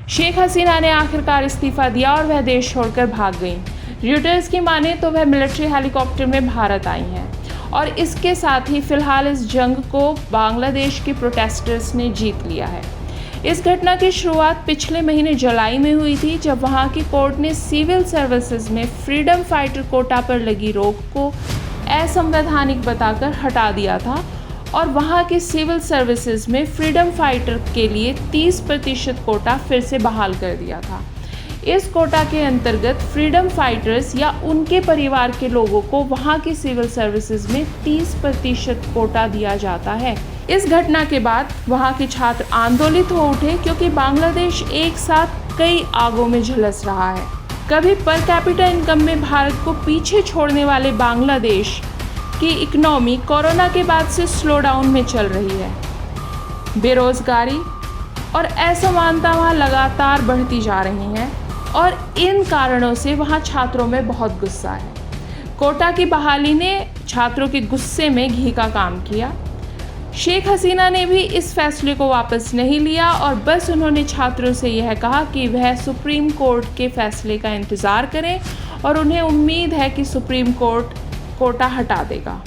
शेख हसीना ने आखिरकार इस्तीफा दिया और वह देश छोड़कर भाग गईं। रॉयटर्स की माने तो वह मिलिट्री हेलीकॉप्टर में भारत आई हैं और इसके साथ ही फिलहाल इस जंग को बांग्लादेश के प्रोटेस्टर्स ने जीत लिया है। इस घटना की शुरुआत पिछले महीने जुलाई में हुई थी, जब वहां की कोर्ट ने सिविल सर्विसेज में फ्रीडम फाइटर कोटा पर लगी रोक को असंवैधानिक बताकर हटा दिया था और वहां के सिविल सर्विसेज में फ्रीडम फाइटर के लिए 30% कोटा फिर से बहाल कर दिया था। इस कोटा के अंतर्गत फ्रीडम फाइटर्स या उनके परिवार के लोगों को वहां की सिविल सर्विसेज में 30% कोटा दिया जाता है। इस घटना के बाद वहां के छात्र आंदोलित हो उठे, क्योंकि बांग्लादेश एक साथ कई आगों में झुलस रहा है। कभी पर कैपिटा इनकम में भारत को पीछे छोड़ने वाले बांग्लादेश की इकोनॉमी कोरोना के बाद से स्लो डाउन में चल रही है। बेरोजगारी और असमानता वहाँ लगातार बढ़ती जा रही हैं और इन कारणों से वहाँ छात्रों में बहुत गुस्सा है। कोटा की बहाली ने छात्रों के गुस्से में घी का काम किया। शेख हसीना ने भी इस फैसले को वापस नहीं लिया और बस उन्होंने छात्रों से यह कहा कि वह सुप्रीम कोर्ट के फैसले का इंतज़ार करें और उन्हें उम्मीद है कि सुप्रीम कोर्ट कोटा हटा देगा।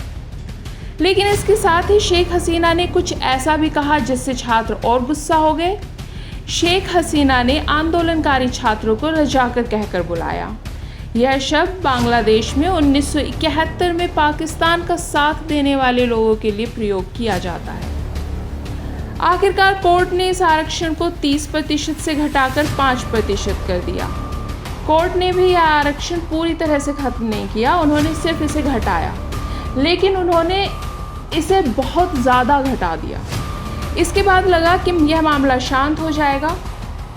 लेकिन इसके साथ ही शेख हसीना ने कुछ ऐसा भी कहा जिससे छात्र और गुस्सा हो गए। शेख हसीना ने आंदोलनकारी छात्रों को रजाकर कहकर बुलाया। यह शब्द बांग्लादेश में 1971 में पाकिस्तान का साथ देने वाले लोगों के लिए प्रयोग किया जाता है। आखिरकार कोर्ट ने इस आरक्षण को 30% से घटाकर 5% कर दिया। कोर्ट ने भी यह आरक्षण पूरी तरह से खत्म नहीं किया, उन्होंने सिर्फ इसे घटाया, लेकिन उन्होंने इसे बहुत ज़्यादा घटा दिया। इसके बाद लगा कि यह मामला शांत हो जाएगा,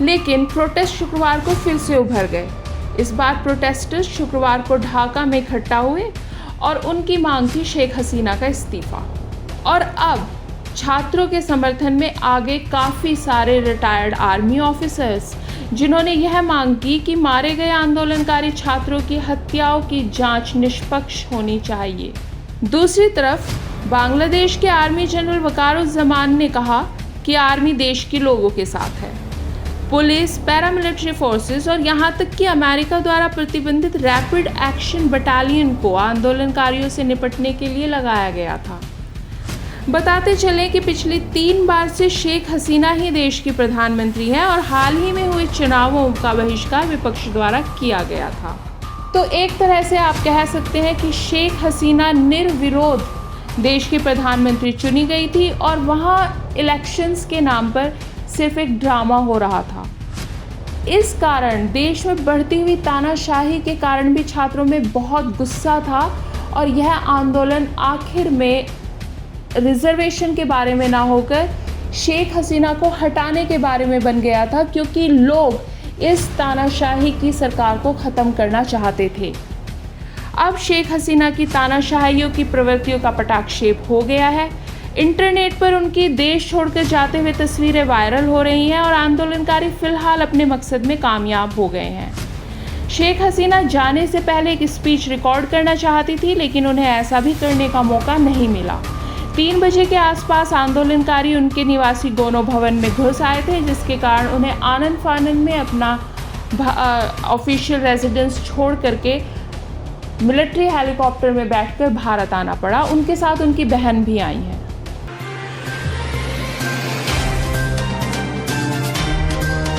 लेकिन प्रोटेस्ट शुक्रवार को फिर से उभर गए। इस बार प्रोटेस्टर्स शुक्रवार को ढाका में इकट्ठा हुए और उनकी मांग थी शेख हसीना का इस्तीफा। और अब छात्रों के समर्थन में आगे काफ़ी सारे रिटायर्ड आर्मी ऑफिसर्स, जिन्होंने यह मांग की कि मारे गए आंदोलनकारी छात्रों की हत्याओं की जांच निष्पक्ष होनी चाहिए। दूसरी तरफ बांग्लादेश के आर्मी जनरल वकारुज्जमान ने कहा कि आर्मी देश के लोगों के साथ है। पुलिस, पैरामिलिट्री फोर्सेस और यहाँ तक कि अमेरिका द्वारा प्रतिबंधित रैपिड एक्शन बटालियन को आंदोलनकारियों से निपटने के लिए लगाया गया था। बताते चलें कि पिछली 3 बार से शेख हसीना ही देश की प्रधानमंत्री हैं और हाल ही में हुए चुनावों का बहिष्कार विपक्ष द्वारा किया गया था। तो एक तरह से आप कह सकते हैं कि शेख हसीना निर्विरोध देश की प्रधानमंत्री चुनी गई थी और वहाँ इलेक्शंस के नाम पर सिर्फ एक ड्रामा हो रहा था। इस कारण देश में बढ़ती हुई तानाशाही के कारण भी छात्रों में बहुत गुस्सा था और यह आंदोलन आखिर में रिजर्वेशन के बारे में ना होकर शेख हसीना को हटाने के बारे में बन गया था, क्योंकि लोग इस तानाशाही की सरकार को ख़त्म करना चाहते थे। अब शेख हसीना की तानाशाहियों की प्रवृत्तियों का पटाक्षेप हो गया है। इंटरनेट पर उनकी देश छोड़कर जाते हुए तस्वीरें वायरल हो रही हैं और आंदोलनकारी फिलहाल अपने मकसद में कामयाब हो गए हैं। शेख हसीना जाने से पहले एक स्पीच रिकॉर्ड करना चाहती थी, लेकिन उन्हें ऐसा भी करने का मौका नहीं मिला। 3 बजे के आसपास आंदोलनकारी उनके निवासी गोनो भवन में घुस आए थे, जिसके कारण उन्हें आनन फानन में अपना ऑफिशियल रेजिडेंस छोड़ करके मिलिट्री हेलीकॉप्टर में बैठकर भारत आना पड़ा। उनके साथ उनकी बहन भी आई हैं।